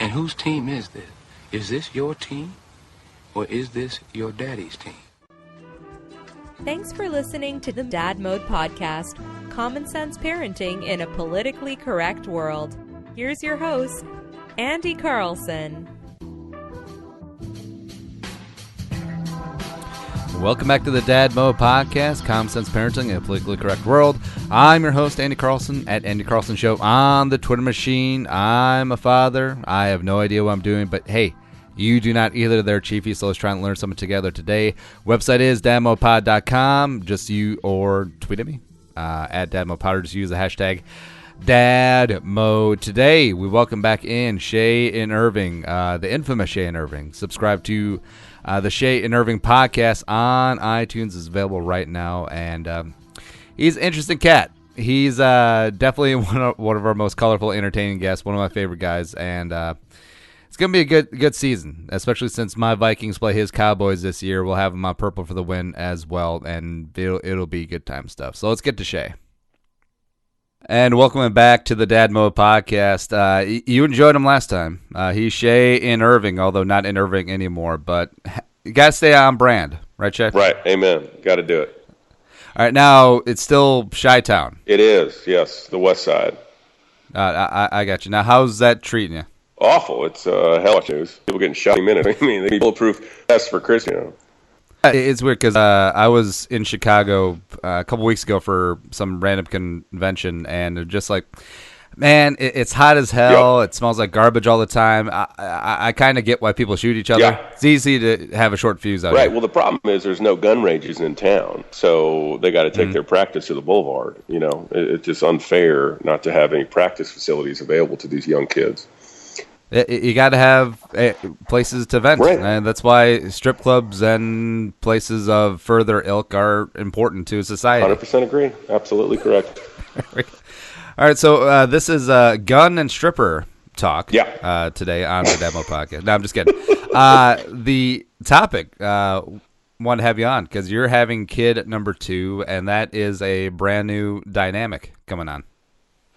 And whose team is this? Is this your team, or is this your daddy's team? Thanks for listening to the Dad Mode Podcast, common sense parenting in a politically correct world. Here's your host, Andy Carlson. Welcome back to the Dad Mode Podcast, common sense parenting in a politically correct world. I'm your host, Andy Carlson, at Andy Carlson Show on the Twitter machine. I'm a father. I have no idea what I'm doing, but hey, you do not either there, Chiefy, so let's try and learn something together today. Website is dadmodepod.com. Just you or tweet at me at dadmodepod, or just use the hashtag DadMode. Today, we welcome back in Shea and Irving, the infamous Shea and Irving. Subscribe to the Shea and Irving podcast on iTunes. Is available right now, and he's an interesting cat. He's definitely one of our most colorful, entertaining guests, one of my favorite guys, and it's going to be a good season, especially since my Vikings play his Cowboys this year. We'll have them on purple for the win as well, and it'll be good time stuff. So let's get to Shea. And welcome back to the Dad Mode Podcast. You enjoyed him last time. He's Shea in Irving, although not in Irving anymore. But you got to stay on brand, right, Shea? Right. Amen. Got to do it. All right. Now, it's still Chi-Town. It is, yes. The west side. I got you. Now, how's that treating you? Awful. It's hell news. People getting shot in a minute. I mean, they need bulletproof vests for Christmas, you know. It's weird because I was in Chicago a couple weeks ago for some random convention, and they're just like, man, it's hot as hell. Yep. It smells like garbage all the time. I kind of get why people shoot each other. Yeah. It's easy to have a short fuse out here. Right. Well, the problem is there's no gun ranges in town, so they got to take their practice to the boulevard. You know, it's just unfair not to have any practice facilities available to these young kids. You got to have places to vent, right. And that's why strip clubs and places of further ilk are important to society. 100% agree. Absolutely correct. All right, so this is gun and stripper talk today on the Demo Podcast. No, I'm just kidding. The topic, want to have you on because you're having kid number 2, and that is a brand new dynamic coming on.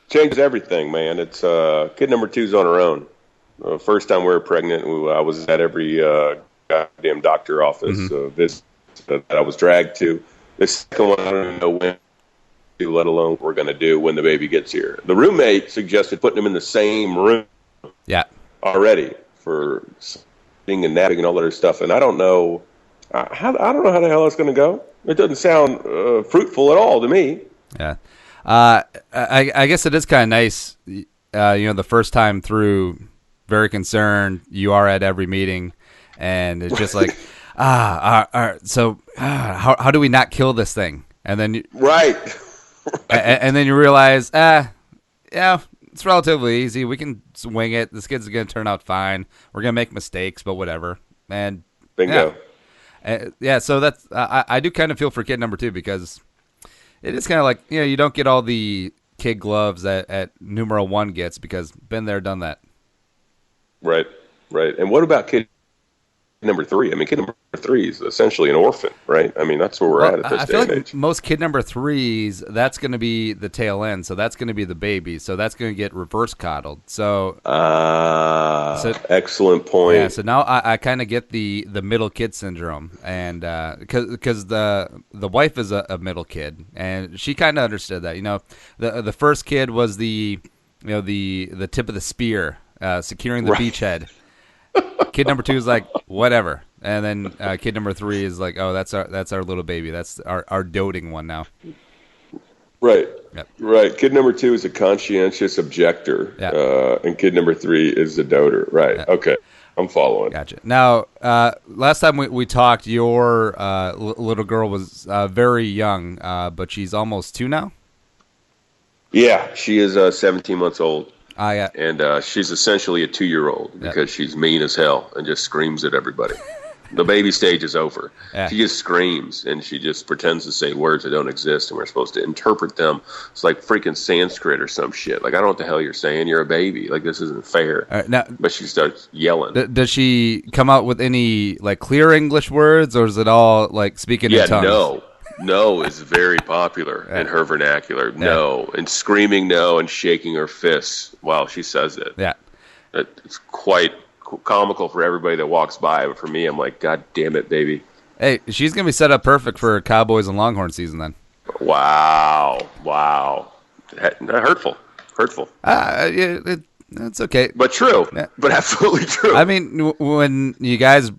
Changes everything, man. It's kid number 2's on her own. First time we were pregnant, I was at every goddamn doctor office visit that I was dragged to. This second one, I don't even know when, let alone what we're going to do when the baby gets here. The roommate suggested putting him in the same room already for sleeping and napping and all that other stuff. And I don't know how the hell it's going to go. It doesn't sound fruitful at all to me. Yeah. I guess it is kind of nice, the first time through, very concerned. You are at every meeting, and it's just like, how do we not kill this thing? And then and then you realize, it's relatively easy. We can swing it. This kid's going to turn out fine. We're going to make mistakes, but whatever. And bingo. So that's I do kind of feel for kid number 2 because it is kind of like, you don't get all the kid gloves at numero 1 gets because been there, done that. Right. And what about kid number 3? I mean, kid number 3 is essentially an orphan, right? I mean, that's where we're at this day and age. I feel like most kid number 3s, that's going to be the tail end. So that's going to be the baby. So that's going to get reverse coddled. So, excellent point. Yeah. So now I kind of get the middle kid syndrome, and because the wife is a middle kid, and she kind of understood that. The first kid was the tip of the spear. Securing the beachhead. Kid number 2 is like, whatever. And then kid number 3 is like, oh, that's our little baby. That's our doting one now. Right. Yep. Right. Kid number 2 is a conscientious objector. Yep. And kid number 3 is the doter. Right. Yep. Okay. I'm following. Gotcha. Now, last time we talked, your little girl was very young, but she's almost 2 now? Yeah. She is 17 months old. Yeah. And she's essentially a 2-year-old because she's mean as hell and just screams at everybody. The baby stage is over. Yeah. She just screams and she just pretends to say words that don't exist, and we're supposed to interpret them. It's like freaking Sanskrit or some shit. Like, I don't know what the hell you're saying. You're a baby. Like, this isn't fair. Now, but she starts yelling. Does she come out with any like clear English words, or is it all like speaking in tongues? No is very popular in her vernacular. No, and screaming no and shaking her fists while she says it. Yeah. It's quite comical for everybody that walks by, but for me, I'm like, God damn it, baby. Hey, she's going to be set up perfect for Cowboys and Longhorn season then. Wow. Hurtful. It's okay. But true. Yeah. But absolutely true. I mean, when you guys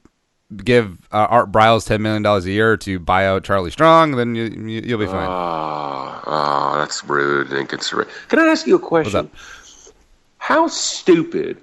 give Art Briles $10 million a year to buy out Charlie Strong, then you'll be fine. Oh, that's rude and inconsiderate. Can I ask you a question? What's up? How stupid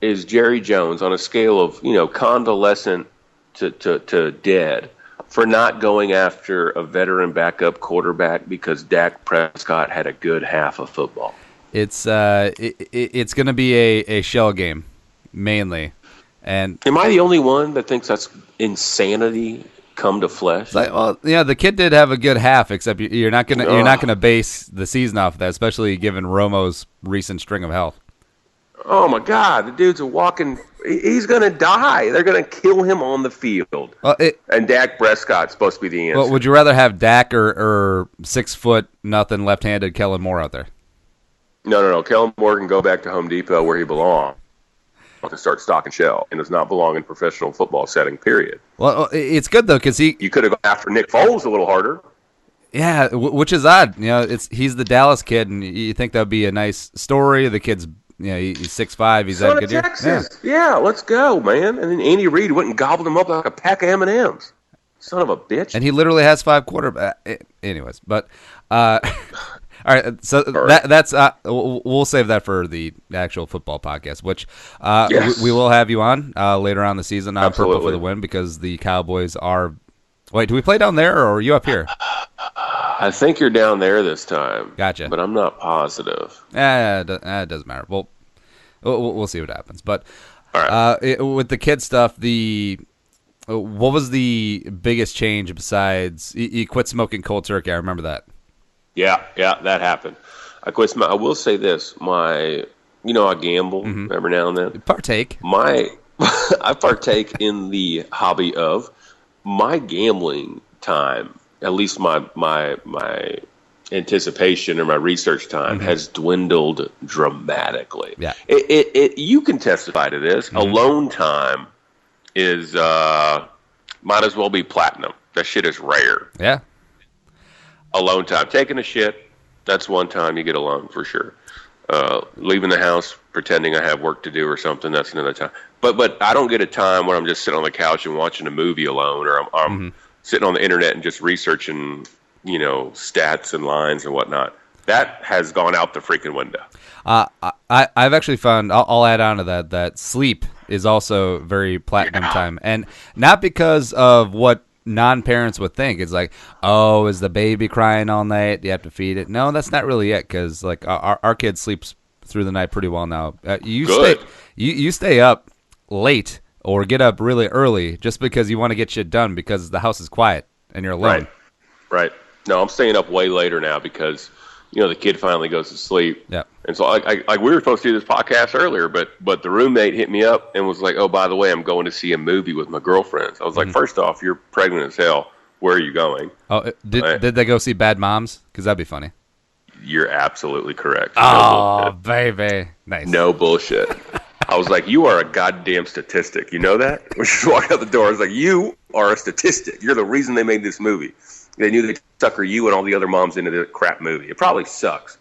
is Jerry Jones on a scale of, convalescent to dead for not going after a veteran backup quarterback because Dak Prescott had a good half of football? It's going to be a shell game, mainly. And am I the only one that thinks that's insanity come to flesh? The kid did have a good half, except you're not gonna base the season off of that, especially given Romo's recent string of health. Oh my God, the dude's a walking. He's gonna die. They're gonna kill him on the field. And Dak Prescott's supposed to be the answer. Well, would you rather have Dak or 6'0" left-handed Kellen Moore out there? No. Kellen Moore can go back to Home Depot where he belongs to start stocking shell and does not belong in professional football setting, period. Well, it's good, though, because you could have gone after Nick Foles a little harder. Yeah, which is odd. He's the Dallas kid, and you think that would be a nice story. The kid's, he's 6'5", he's had a good year. Texas. Yeah, let's go, man. And then Andy Reid went and gobbled him up like a pack of M&Ms. Son of a bitch. And he literally has 5 quarterbacks. Anyways, but... All right, so that's we'll save that for the actual football podcast, which yes. we will have you on later on the season on Absolutely. Purple for the Win, because the Cowboys are. Wait, do we play down there or are you up here? I think you're down there this time. Gotcha, but I'm not positive. It doesn't matter. Well, we'll see what happens. But all right. With the kid stuff, what was the biggest change besides you quit smoking cold turkey? I remember that. Yeah, that happened. I will say this: I gamble every now and then. Partake. I partake in the hobby of my gambling time. At least my anticipation or my research time has dwindled dramatically. Yeah, you can testify to this. Alone time is might as well be platinum. That shit is rare. Yeah. Alone time. Taking a shit, that's one time you get alone for sure. Leaving the house, pretending I have work to do or something, that's another time. But I don't get a time when I'm just sitting on the couch and watching a movie alone, or I'm sitting on the internet and just researching, stats and lines and whatnot. That has gone out the freaking window. I've actually found, I'll add on to that sleep is also very platinum time. And not because of what non-parents would think. It's like, oh, is the baby crying all night? Do you have to feed it? No, that's not really it, because like our kid sleeps through the night pretty well now. You stay up late or get up really early just because you want to get shit done because the house is quiet and you're alone. Right. No, I'm staying up way later now because the kid finally goes to sleep. Yeah. And so like we were supposed to do this podcast earlier, but the roommate hit me up and was like, oh, by the way, I'm going to see a movie with my girlfriends. I was like, first off, you're pregnant as hell. Where are you going? Oh, did they go see Bad Moms? Because that'd be funny. You're absolutely correct. Oh, baby. Nice. No bullshit. I was like, you are a goddamn statistic. You know that? We just walked out the door. I was like, you are a statistic. You're the reason they made this movie. They knew they'd sucker you and all the other moms into the crap movie. It probably sucks.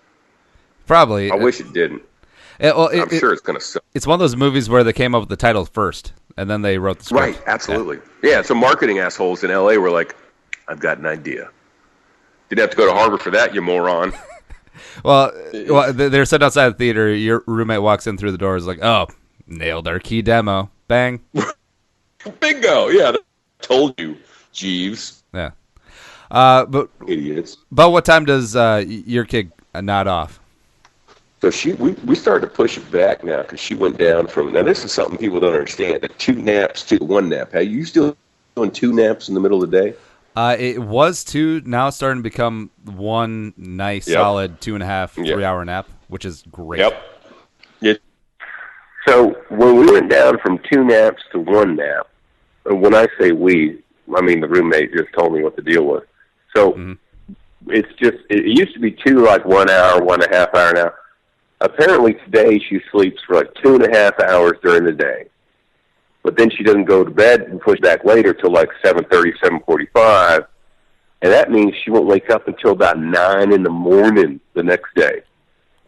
Probably. I wish it didn't. I'm sure it's going to suck. It's one of those movies where they came up with the title first, and then they wrote the script. Right, absolutely. Yeah, so marketing assholes in L.A. were like, I've got an idea. Didn't have to go to Harvard for that, you moron. Well, they're sitting outside the theater. Your roommate walks in through the door. Is like, oh, nailed our key demo. Bang. Bingo. Yeah, told you, Jeeves. Yeah. But idiots. But what time does your kid nod off? So we started to push it back now because she went down from. Now this is something people don't understand: the 2 naps to 1 nap. Are you still doing 2 naps in the middle of the day? It was 2. Now it's starting to become 1 nice solid 2.5 3-hour nap, which is great. Yep. So when we went down from 2 naps to 1 nap, and when I say we, I mean the roommate just told me what the deal was. So it's just, it used to be 2, like 1 hour, 1.5 hour now. Apparently today she sleeps for like 2.5 hours during the day. But then she doesn't go to bed and push back later till like 7:30, 7:45. And that means she won't wake up until about 9 in the morning the next day.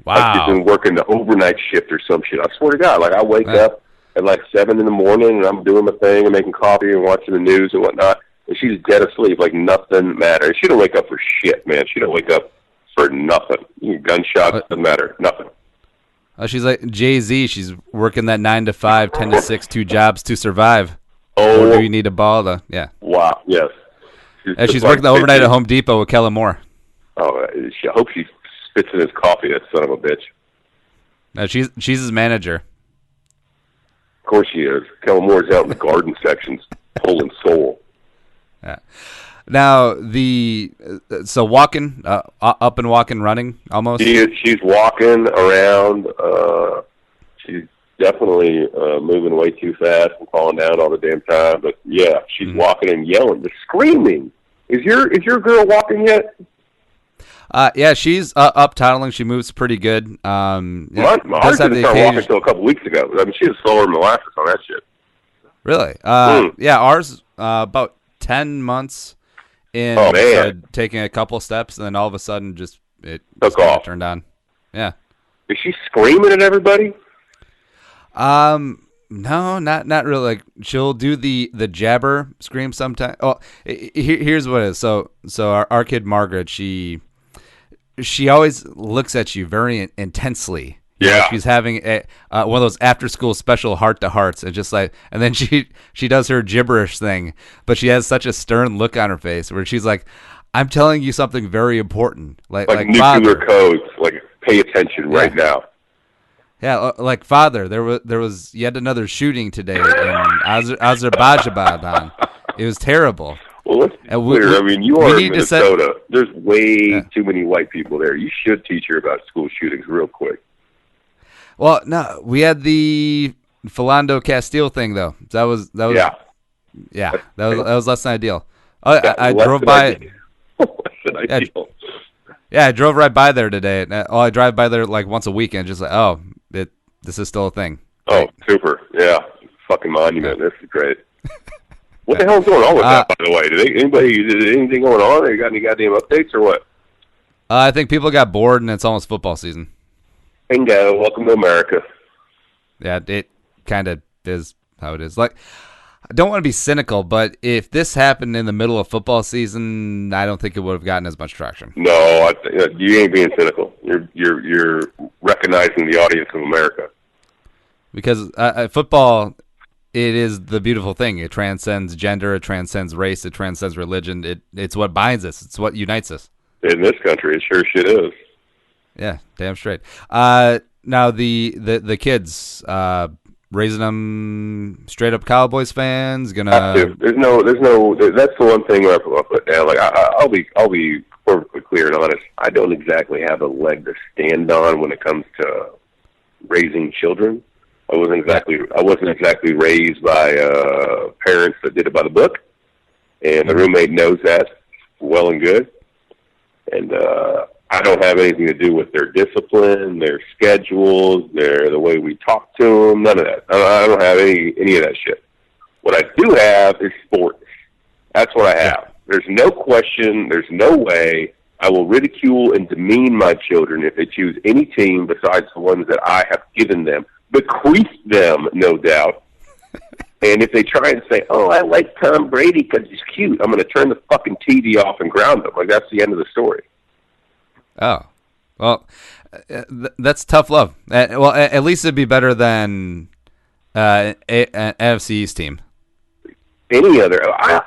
Wow. Like she's been working the overnight shift or some shit. I swear to God, like I wake up at like 7 in the morning and I'm doing my thing and making coffee and watching the news and whatnot. And she's dead asleep, like nothing matters. She don't wake up for shit, man. She don't wake up for nothing. Gunshots, doesn't matter, nothing. She's like Jay-Z. She's working that 9 to 5, 10 to 6, 2 jobs to survive. Oh, or do you need a ball to? Yeah. Wow. Yes. She's working the overnight at Home Depot with Kellen Moore. Oh, I hope she spits in his coffee. That son of a bitch. No, she's his manager. Of course she is. Kellen Moore's out in the garden sections pulling soul. Yeah. Now so walking, up and walking, running almost. She's walking around. She's definitely moving way too fast and falling down all the damn time. But yeah, she's walking and yelling, but screaming. Is your girl walking yet? Yeah, she's up toddling. She moves pretty good. Ours didn't start walking until a couple weeks ago. I mean, she was slower than molasses on that shit. Really? Yeah, ours about 10 months in, started taking a couple steps, and then all of a sudden it took off. Turned on. Yeah. Is she screaming at everybody? No, not really. Like she'll do the jabber scream sometimes. Oh, here's what it is. So our kid Margaret, she always looks at you very intensely. Yeah, like she's having one of those after school special heart to hearts, and just like, and then she does her gibberish thing, but she has such a stern look on her face where she's like, "I'm telling you something very important, like nuclear Father, codes, like pay attention right now." Yeah, like Father, there was yet another shooting today in Azerbaijan. It was terrible. Well, let's be clear. I mean, you are in Minnesota. There's way too many white people there. You should teach her about school shootings real quick. Well, no, we had the Philando Castile thing though. That was that was less than ideal. I drove by. Less than ideal. Yeah, I drove right by there today. I drive by there like once a week, and just like, this is still a thing. Oh, right. Super! Yeah, fucking monument. This is great. What the hell's going on with that? By the way, did anything going on? They got any goddamn updates or what? I think people got bored, and it's almost football season. Bingo! Welcome to America. Yeah, it kind of is how it is. Like, I don't want to be cynical, but if this happened in the middle of football season, I don't think it would have gotten as much traction. No, you ain't being cynical. You're recognizing the audience of America. Because football, it is the beautiful thing. It transcends gender, it transcends race, it transcends religion. It's what binds us. It's what unites us. In this country, it sure shit is. Yeah, damn straight. Now the kids. Raising them straight up Cowboys fans. There's no. That's the one thing I'll put down. Like I'll be perfectly clear and honest. I don't exactly have a leg to stand on when it comes to raising children. I wasn't exactly raised by parents that did it by the book, and the roommate knows that well and good. And I don't have anything to do with their discipline, their schedules, the way we talk to them, none of that. I don't have any of that shit. What I do have is sports. That's what I have. There's no question, there's no way I will ridicule and demean my children if they choose any team besides the ones that I have given them, bequeathed them, no doubt. And if they try and say, oh, I like Tom Brady because he's cute, I'm going to turn the fucking TV off and ground them. Like, that's the end of the story. Oh, well, that's tough love. Well, at least it'd be better than an NFC East team. Any other? I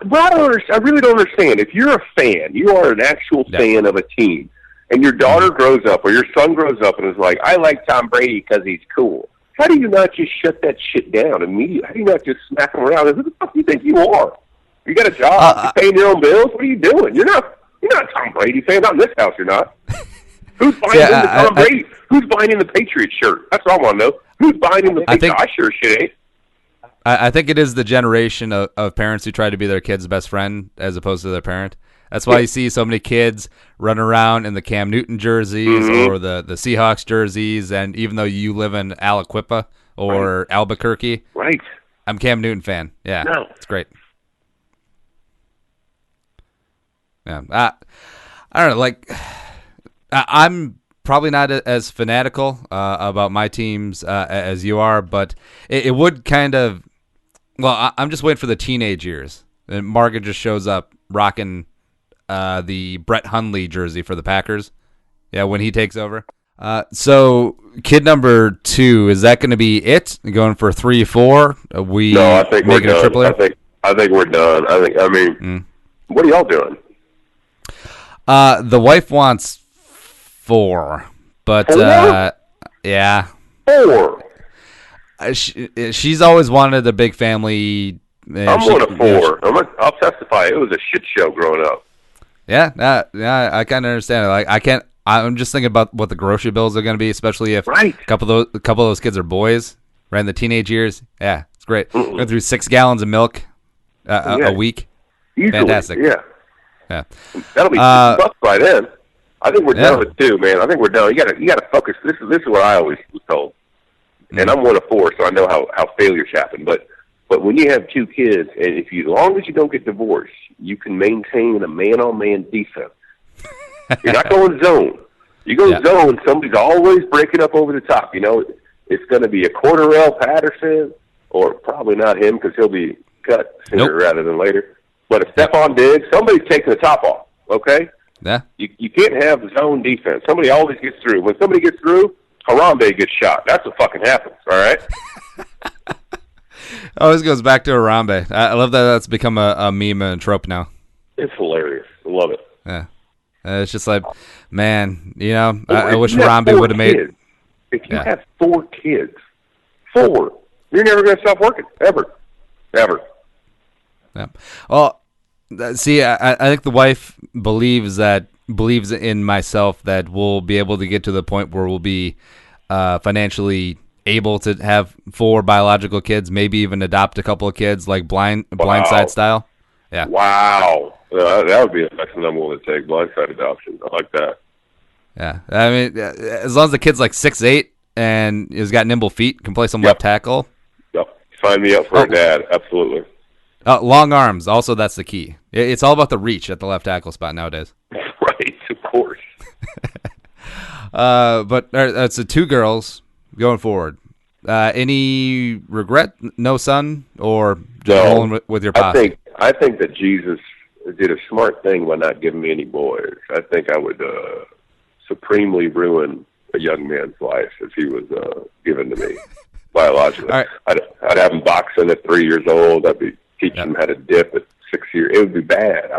really don't understand. If you're a fan, you are an actual fan of a team, and your daughter grows up or your son grows up and is like, I like Tom Brady because he's cool. How do you not just shut that shit down immediately? How do you not just smack him around? Who the fuck do you think you are? You got a job? You're paying your own bills? What are you doing? You're not a Tom Brady fan. Not in this house, you're not. Who's buying in the Tom Brady? Who's buying in the Patriots shirt? That's all I want to know. Who's buying in the Patriots? I sure shit ain't. I think it is the generation of parents who try to be their kid's best friend as opposed to their parent. That's why you see so many kids run around in the Cam Newton jerseys or the Seahawks jerseys, and even though you live in Aliquippa or Albuquerque, right? I'm a Cam Newton fan. Yeah, it's great. Yeah, I don't know. Like, I'm probably not as fanatical about my teams as you are, but it would kind of. Well, I'm just waiting for the teenage years, and Margaret just shows up rocking the Brett Hundley jersey for the Packers. Yeah, when he takes over. So kid number 2, is that going to be it? Going for 3, 4? No, I think we're done. I think we're done. I mean, what are y'all doing? The wife wants 4, but 4? yeah, 4. She's always wanted a big family. I'm one of 4. I'll testify. It was a shit show growing up. Yeah, I kind of understand it. Like, I can't. I'm just thinking about what the grocery bills are going to be, especially if a couple of those kids are boys, right in the teenage years. Yeah, it's great. Going through 6 gallons of milk a week. Easily. Fantastic. Yeah. That'll be tough by then. I think we're done with 2, man. I think we're done. You gotta focus. This is what I always was told, and I'm one of 4, so I know how failures happen. But when you have 2 kids, and as long as you don't get divorced, you can maintain a man-on-man defense. You're not going zone. You go zone, somebody's always breaking up over the top. You know, it's going to be a Cordarrelle Patterson, or probably not him because he'll be cut sooner rather than later. But if Stephon Diggs, somebody's taking the top off, okay? Yeah. You can't have zone defense. Somebody always gets through. When somebody gets through, Harambe gets shot. That's what fucking happens, all right? Always goes back to Harambe. I love that that's become a meme and a trope now. It's hilarious. I love it. Yeah. It's just like, man, you know, I wish Harambe would have made. If you have 4 kids, 4, you're never going to stop working, ever. Yeah. Well, see, I think the wife believes in myself that we'll be able to get to the point where we'll be financially able to have 4 biological kids, maybe even adopt a couple of kids, like blindside style. Yeah. Wow. That would be a lesson I'm willing to take, blindside adoption. I like that. Yeah. I mean, as long as the kid's like 6'8" and has got nimble feet, can play some left tackle. Yep. Sign me up for a dad. Absolutely. Long arms. Also, that's the key. It's all about the reach at the left tackle spot nowadays. Right. Of course. But it's 2 girls going forward. Any regret? No son, or just rolling with your posse? I think that Jesus did a smart thing by not giving me any boys. I think I would supremely ruin a young man's life if he was given to me biologically. Right. I'd have him boxing at 3 years old. I'd be teaching him how to dip at 6 years. It would be bad.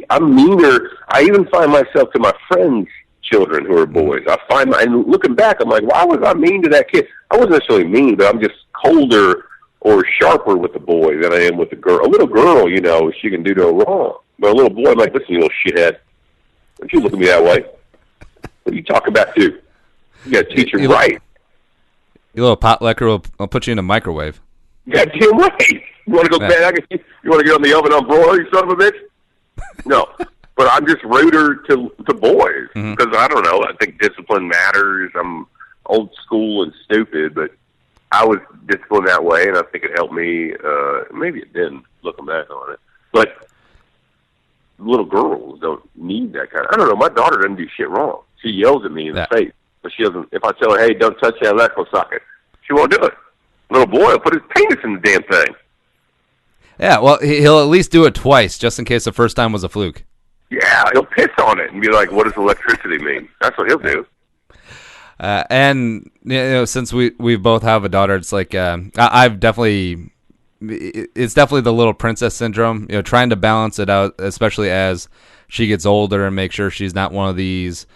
I'm meaner. I even find myself to my friends' children who are boys. And looking back, I'm like, why was I mean to that kid? I wasn't necessarily mean, but I'm just colder or sharper with the boy than I am with the girl. A little girl, you know, she can do no wrong. But a little boy, I'm like, listen, you little shithead. Don't you look at me that way. What are you talking about, too? You got to teach him right. You little potlicker, I'll put you in a microwave. Yeah, damn right. You want to go bad? You want to get on the oven on broiler, you son of a bitch? No. But I'm just ruder to boys because, I don't know, I think discipline matters. I'm old school and stupid, but I was disciplined that way, and I think it helped me. Maybe it didn't, looking back on it. But little girls don't need that kind of... I don't know, my daughter doesn't do shit wrong. She yells at me in the face, but she doesn't... If I tell her, hey, don't touch that electrical socket, she won't do it. Little boy will put his penis in the damn thing. Yeah, well, he'll at least do it twice, just in case the first time was a fluke. Yeah, he'll piss on it and be like, what does electricity mean? That's what he'll do. And you know, since we both have a daughter, it's like I've definitely, it's definitely the little princess syndrome. You know, trying to balance it out, especially as she gets older, and make sure she's not one of these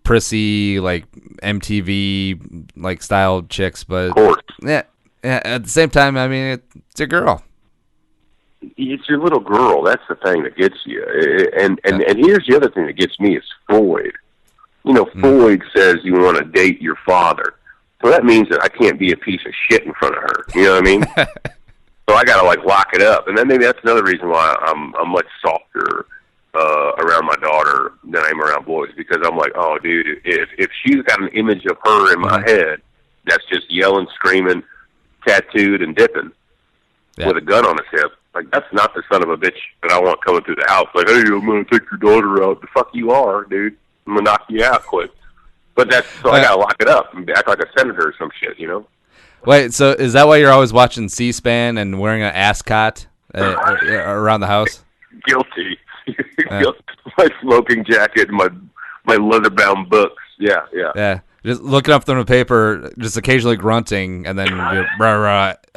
prissy like MTV like style chicks. But of course. Yeah, at the same time, I mean, it's a girl. It's your little girl. That's the thing that gets you. And here's the other thing that gets me is Freud. You know, Freud says you want to date your father. So that means that I can't be a piece of shit in front of her. You know what I mean? So I got to, like, lock it up. And then maybe that's another reason why I'm much softer around my daughter than I am around boys, because I'm like, oh, dude, if she's got an image of her in my head that's just yelling, screaming, tattooed, and dipping with a gun on his hip, like, that's not the son of a bitch that I want coming through the house. Like, hey, I'm going to take your daughter out. The fuck you are, dude. I'm going to knock you out quick. But that's, so I got to lock it up and act like a senator or some shit, you know? Wait, so is that why you're always watching C-SPAN and wearing an ascot around the house? Guilty. My smoking jacket and my leather-bound books. Yeah. Just looking up from the paper, just occasionally grunting, and then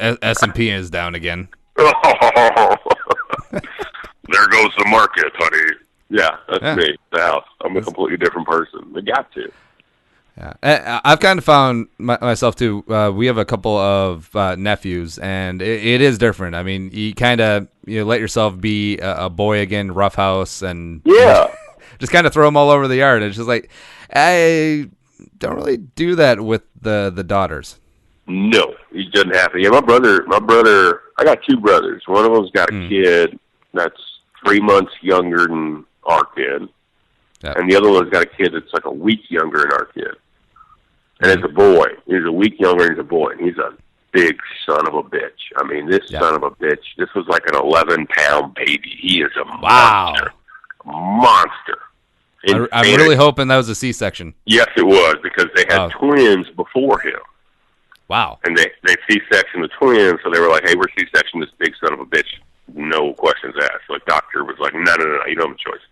S&P is down again. Oh, there goes the market, honey. Yeah, that's me, the house. I'm a completely different person. I got to. Yeah, I've kind of found myself, too. We have a couple of nephews, and it is different. I mean, you kind of let yourself be a boy again, roughhouse, and just kind of throw them all over the yard. It's just like, I don't really do that with the daughters. No, he doesn't have to. Yeah, my brother, I got two brothers. One of them's got a kid that's 3 months younger than our kid. Yep. And the other one's got a kid that's like a week younger than our kid. And it's a boy. He's a week younger and he's a boy. And he's a big son of a bitch. I mean, this son of a bitch, this was like an 11-pound baby. He is a monster. Monster. I'm really hoping that was a C-section. Yes, it was, because they had twins before him. Wow. And they C-sectioned the twins, so they were like, hey, we're C-sectioning this big son of a bitch. No questions asked. Like, doctor was like, no, you don't have a choice.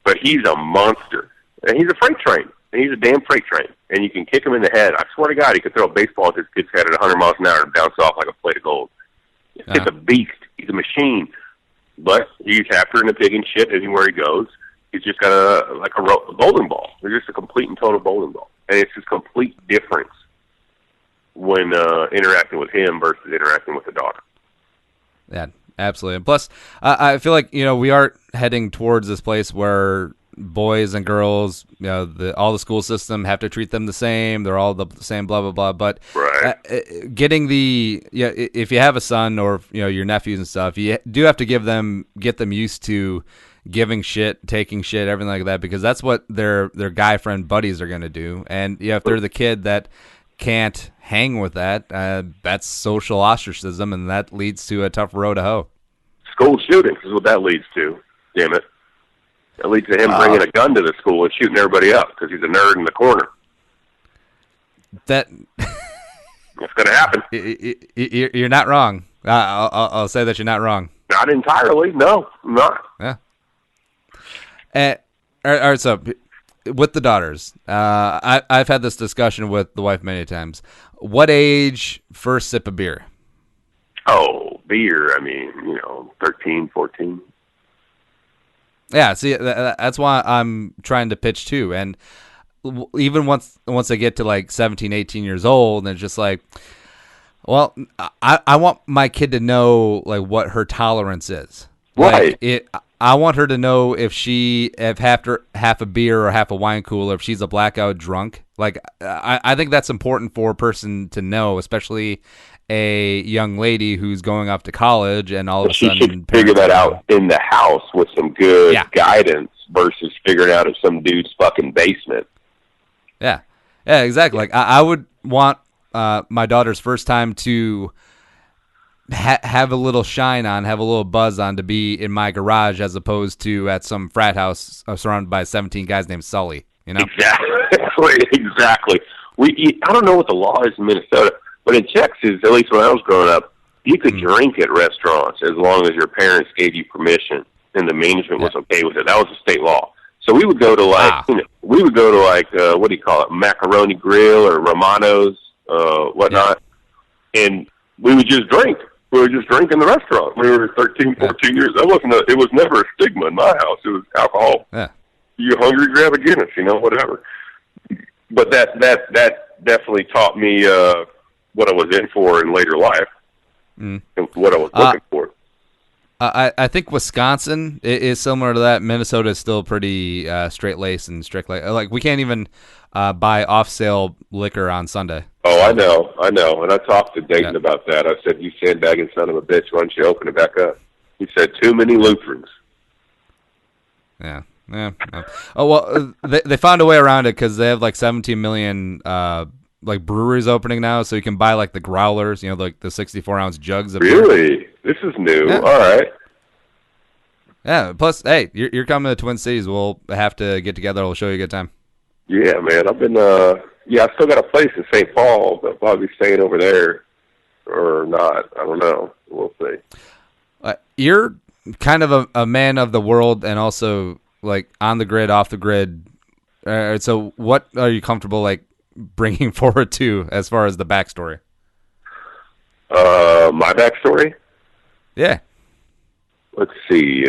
But he's a monster. And he's a freight train. And he's a damn freight train. And you can kick him in the head. I swear to God, he could throw a baseball at this kid's head at 100 miles an hour and bounce off like a plate of gold. It's a beast. He's a machine. But he's happier than a pig and shit anywhere he goes. He's just got a bowling ball. They're just a complete and total bowling ball. And it's just complete difference when interacting with him versus interacting with the daughter. Yeah, absolutely. And plus, I feel like, we are heading towards this place where boys and girls, all the school system have to treat them the same. They're all the same, blah, blah, blah. But getting if you have a son or, your nephews and stuff, you do have to get them used to giving shit, taking shit, everything like that, because that's what their guy friend buddies are going to do. And if they're the kid that can't hang with that, that's social ostracism, and that leads to a tough road to hoe. School shootings is what that leads to. Damn it! It leads to him bringing a gun to the school and shooting everybody up because he's a nerd in the corner. That's going to happen. You're not wrong. I'll say that you're not wrong. Not entirely. No, I'm not. Yeah. All right, so with the daughters, I've had this discussion with the wife many times. What age first sip of beer? Oh, beer. I mean, 13, 14. Yeah, see, that's why I'm trying to pitch too. And even once they get to like 17, 18 years old, and it's just like, well, I want my kid to know like what her tolerance is. Right. Like, I want her to know if after half a beer or half a wine cooler, if she's a blackout drunk. Like, I think that's important for a person to know, especially a young lady who's going off to college and all of a sudden... She should figure that out in the house with some good guidance versus figuring out in some dude's fucking basement. Yeah, exactly. Like, I would want my daughter's first time to... have a little shine on, have a little buzz on, to be in my garage as opposed to at some frat house surrounded by 17 guys named Sully, Exactly. I don't know what the law is in Minnesota, but in Texas, at least when I was growing up, you could drink at restaurants as long as your parents gave you permission and the management was okay with it. That was a state law. So we would go to what do you call it, Macaroni Grill or Romano's, whatnot, and we would just drink. We were just drinking in the restaurant. We were 13, 14 years. It was never a stigma in my house. It was alcohol. Yeah. You hungry, grab a Guinness, whatever. But that definitely taught me what I was in for in later life and what I was looking for. I think Wisconsin is similar to that. Minnesota is still pretty straight-laced and strict. Like we can't even buy off-sale liquor on Sunday. Oh, I know. And I talked to Dayton about that. I said, you sandbagging son of a bitch, why don't you open it back up? He said, too many Lutherans. Yeah. Yeah. Oh well, they found a way around it because they have like 17 million like breweries opening now, so you can buy like the growlers, like the 64-ounce jugs of beer. Really? This is new. Yeah. All right. Yeah. Plus, hey, you're coming to Twin Cities. We'll have to get together. We'll show you a good time. Yeah, man. I've been. I still got a place in St. Paul, but I'll probably be staying over there or not. I don't know. We'll see. You're kind of a man of the world, and also like on the grid, off the grid. So, what are you comfortable like bringing forward to as far as the backstory? My backstory? Yeah. Let's see.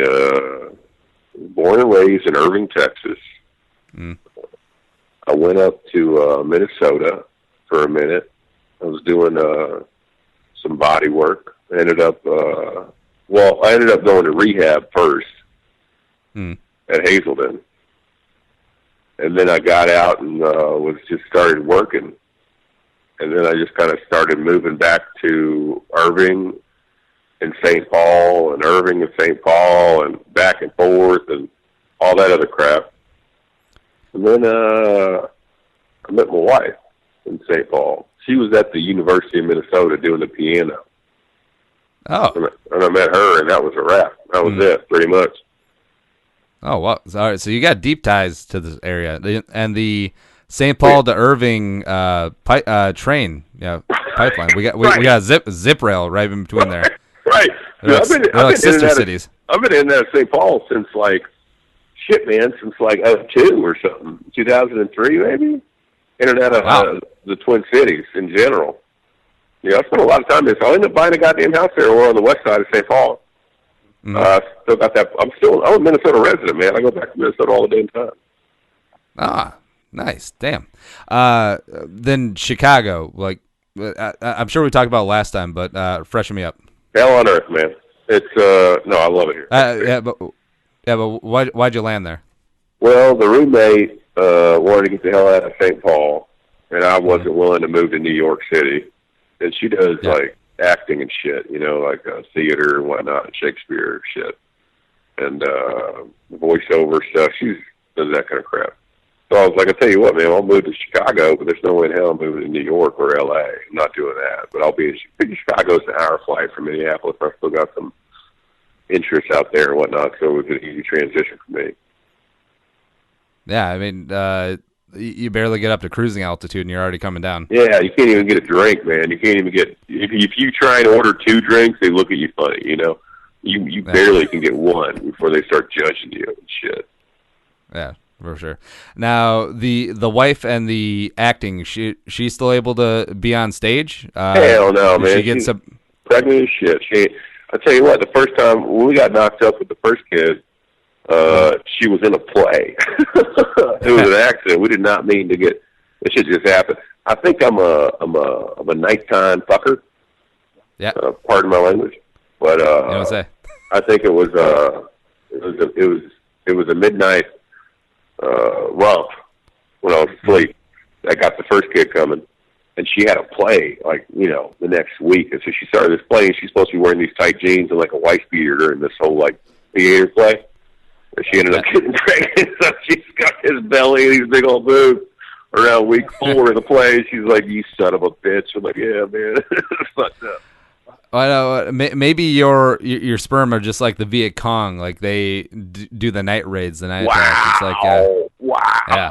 Born and raised in Irving, Texas. I went up to Minnesota for a minute. I was doing some body work. I ended up going to rehab first at Hazelden. And then I got out and was just started working. And then I just kind of started moving back to Irving and St. Paul and Irving and St. Paul and back and forth and all that other crap. And then I met my wife in St. Paul. She was at the University of Minnesota doing the piano. Oh. And I met her, and that was a wrap. That was it, pretty much. Oh, wow. All right, so you got deep ties to this area. And the St. Paul to Irving train pipeline. We got zip rail right in between there. Right. They're like sister cities. I've been in that St. Paul since since 2002 or something. 2003 maybe? In and out of the Twin Cities in general. I spent a lot of time there. So I ended up buying a goddamn house there. We're on the west side of St. Paul. Still got that. I'm a Minnesota resident, man. I go back to Minnesota all the damn time. Ah, nice. Damn. Then Chicago, I'm sure we talked about it last time, but freshen me up. Hell on earth, man. It's no, I love it here. But why'd you land there? Well, the roommate wanted to get the hell out of St. Paul, and I wasn't willing to move to New York City. And she does acting and shit, theater and whatnot, and Shakespeare shit, and voiceover stuff. She does that kind of crap. So I was like, I tell you what, man, I'll move to Chicago, but there's no way in hell I'm moving to New York or LA. I'm not doing that. But I'll be in Chicago's an hour flight from Minneapolis. I still got some interests out there and whatnot, so it was an easy transition for me. Yeah, I mean, you barely get up to cruising altitude and you're already coming down. Yeah, you can't even get a drink, man. You can't even get if you try and order 2 drinks, they look at you funny. You barely can get one before they start judging you and shit. Yeah, for sure. Now the wife and the acting, she's still able to be on stage? Hell no, man. She gets pregnant as shit. I tell you what, the first time when we got knocked up with the first kid, she was in a play. It was an accident. We did not mean to get. It should just happen. I think I'm a nighttime fucker. Yeah. Pardon my language, but you know what I'm saying? I think it was a midnight romp when I was asleep. I got the first kid coming, and she had a play the next week, and so she started this play. And she's supposed to be wearing these tight jeans and like a wife beater during this whole theater play. And she ended up getting pregnant, so she's got this belly and these big old boobs. Around week 4 of the play, she's like, "You son of a bitch!" I'm like, "Yeah, man, it's fucked up." I know. Maybe your sperm are just like the Viet Cong, like they do the night raids, the night attacks. It's wow, yeah.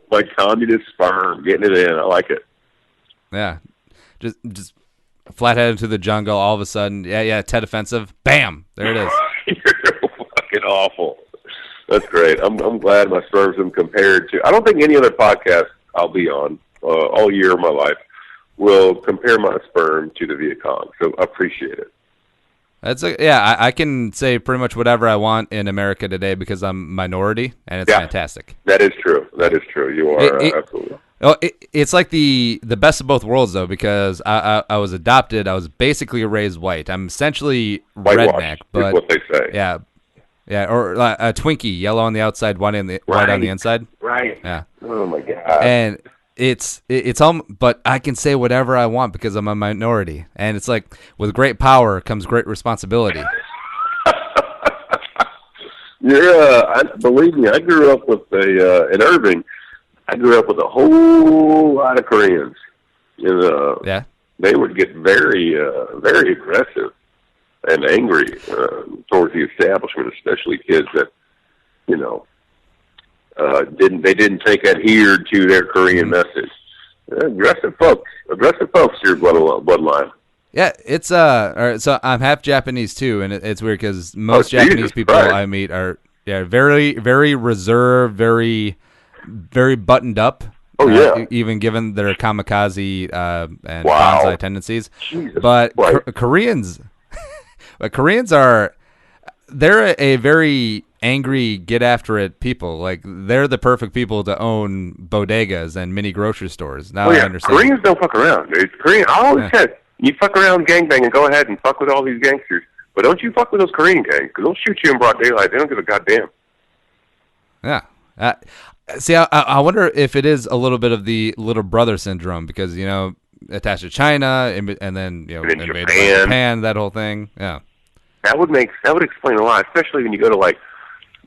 Like communist sperm, getting it in. I like it. Yeah, just flathead into the jungle. All of a sudden, Ted offensive. Bam, there it is. You're fucking awful. That's great. I'm glad my sperm's been compared to. I don't think any other podcast I'll be on all year of my life will compare my sperm to the Viet Cong. So I appreciate it. I can say pretty much whatever I want in America today because I'm minority, and it's fantastic. That is true. You are absolutely. It's like the best of both worlds, though, because I was adopted. I was basically raised white. I'm essentially redneck, but is what they say. Yeah, or a Twinkie, yellow on the outside, white on the inside. Right. Yeah. Oh my God. And it's all, but I can say whatever I want because I'm a minority, and it's like with great power comes great responsibility. Believe me, I grew up with in Irving. I grew up with a whole lot of Koreans. Yeah. They would get very, very aggressive and angry towards the establishment, especially kids that, didn't take adhered to their Korean message. Aggressive folks your bloodline. Yeah, it's all right, so I'm half Japanese too, and it's weird because most Japanese people I meet are very, very reserved, very, very buttoned up. Oh yeah, even given their kamikaze and wow. bonsai tendencies. Jesus. But Right. Koreans they're a very angry, get after it people. Like they're the perfect people to own bodegas and mini grocery stores. Now I understand. Koreans don't fuck around, dude. I always said, you fuck around gangbang and go ahead and fuck with all these gangsters, but don't you fuck with those Korean gangs, because they'll shoot you in broad daylight. They don't give a goddamn. Yeah. See, I wonder if it is a little bit of the little brother syndrome because, attached to China and then, invaded by Japan, that whole thing. Yeah. That would explain a lot, especially when you go to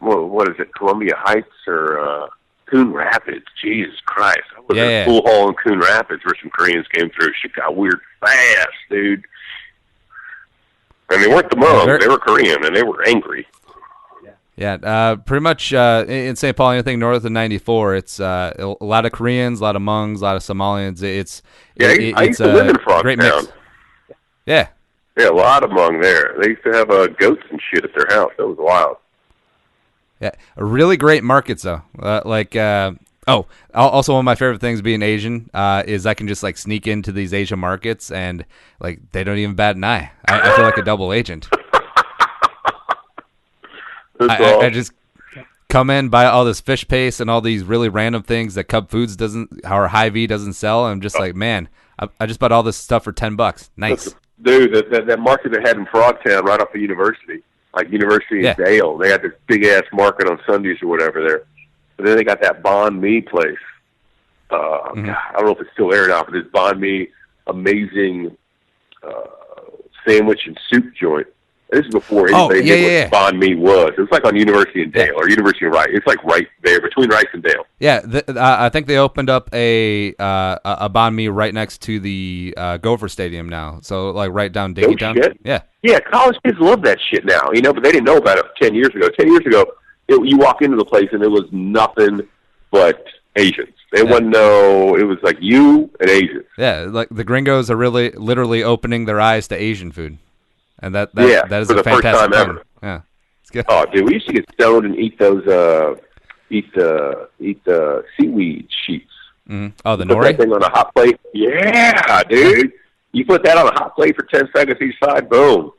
what is it, Columbia Heights or Coon Rapids. Jesus Christ. I was in a pool hall in Coon Rapids where some Koreans came through. Shit got weird fast, dude. And they weren't the Hmong. They were Korean, and they were angry. Yeah, pretty much in St. Paul, anything north of 94, it's a lot of Koreans, a lot of Hmongs, a lot of Somalians. I used to live in Frogtown. Great mix. Yeah. Yeah, a lot of Hmong there. They used to have goats and shit at their house. That was wild. Yeah, really great markets though. Also one of my favorite things being Asian is I can just sneak into these Asian markets and they don't even bat an eye. I feel like a double agent. I just come in, buy all this fish paste and all these really random things that Cub Foods or Hy-Vee doesn't sell. I'm just man, I just bought all this stuff for $10. Nice. Dude, that market they had in Frogtown right off the university, University of Dale, they had this big-ass market on Sundays or whatever there. But then they got that banh mi place. God, I don't know if it's still there or not, but this banh mi, amazing sandwich and soup joint. This is before anybody knew what banh mi was. It was on University and Dale, or University and Rice. It's right there, between Rice and Dale. Yeah, I think they opened up a banh mi right next to the Gopher Stadium now. So, right down Diggitown. Shit. Yeah. Yeah, college kids love that shit now, but they didn't know about it 10 years ago. 10 years ago, you walk into the place and it was nothing but Asians. They wouldn't know. It was you and Asians. Yeah, the gringos are literally opening their eyes to Asian food. And that is for a the first fantastic time thing. ever. Yeah, it's good. Oh, dude, we used to get stoned and eat those, eat the seaweed sheets. Mm-hmm. Oh, the nori? Put that thing on a hot plate. Yeah, dude. You put that on a hot plate for 10 seconds each side, boom.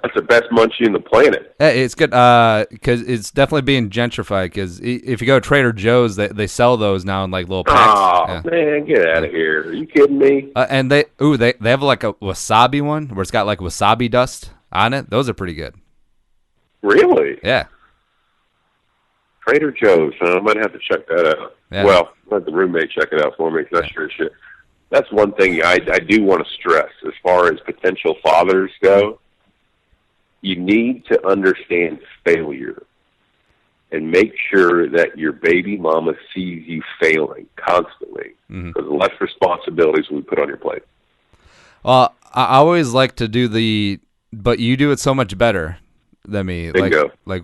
That's the best munchie in the planet. Yeah, it's good because it's definitely being gentrified. Because if you go to Trader Joe's, they sell those now in little packs. Oh man, get out of here! Are you kidding me? And they have a wasabi one where it's got wasabi dust on it. Those are pretty good. Really? Yeah. Trader Joe's. I might have to check that out. Yeah. Well, let the roommate check it out for me because that's sure as shit. That's one thing I do want to stress as far as potential fathers go. You need to understand failure and make sure that your baby mama sees you failing constantly because less responsibilities will be put on your plate. Well, I always like to do but you do it so much better than me. Bingo. Like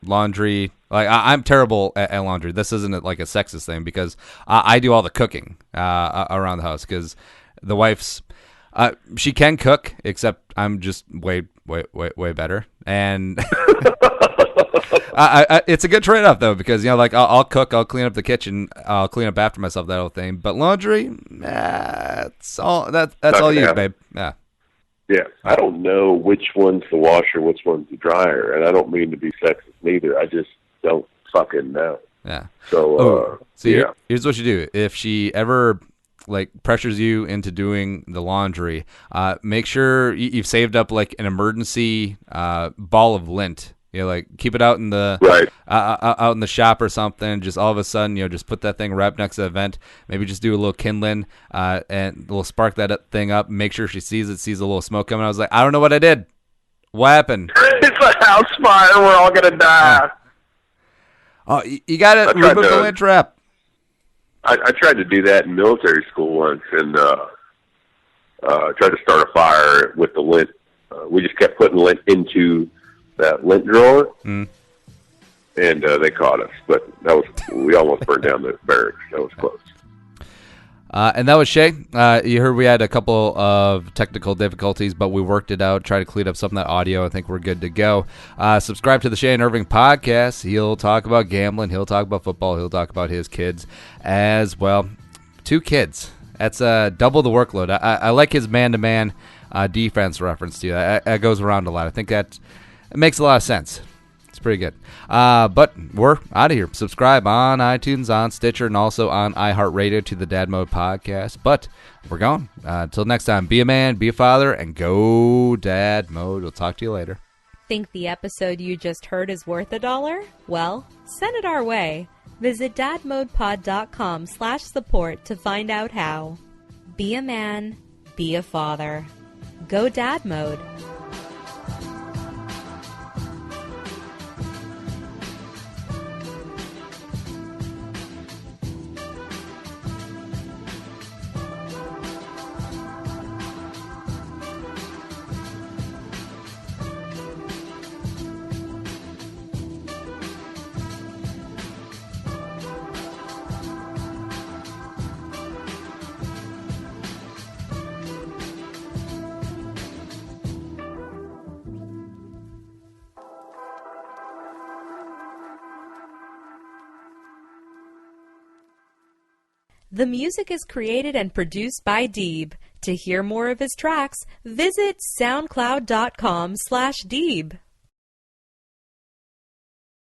laundry. I'm terrible at laundry. This isn't a sexist thing because I do all the cooking around the house because the wife's she can cook, except I'm just way better. And it's a good trade-off though because I'll cook, I'll clean up the kitchen, I'll clean up after myself, that whole thing. But laundry, that's all you, babe. Yeah. Yeah, I don't know which one's the washer, which one's the dryer, and I don't mean to be sexist neither. I just don't fucking know. Yeah. So, here's what you do. If she ever pressures you into doing the laundry, make sure you've saved up an emergency ball of lint. Keep it out in the out in the shop or something. Just all of a sudden, just put that thing right next to the vent. Maybe just do a little kindling and we'll spark that thing up. Make sure she sees a little smoke coming. I was like, I don't know what I did. What happened? It's a house fire. We're all gonna die. Oh, you got to remove the lint trap. I tried to do that in military school once, and tried to start a fire with the lint. We just kept putting lint into that lint drawer, and they caught us. But we almost burned down the barracks. That was close. And that was Shea. You heard we had a couple of technical difficulties, but we worked it out, tried to clean up some of that audio. I think we're good to go. Subscribe to the Shea and Irving podcast. He'll talk about gambling. He'll talk about football. He'll talk about his kids as well. 2 kids. That's double the workload. I like his man-to-man defense reference to you. That goes around a lot. I think it makes a lot of sense. It's pretty good. But we're out of here. Subscribe on iTunes, on Stitcher, and also on iHeartRadio to the Dad Mode podcast. But we're gone. Until next time, be a man, be a father, and go Dad Mode. We'll talk to you later. Think the episode you just heard is worth $1? Well, send it our way. Visit dadmodepod.com/support to find out how. Be a man, be a father. Go Dad Mode. The music is created and produced by Deeb. To hear more of his tracks, visit soundcloud.com/Deeb.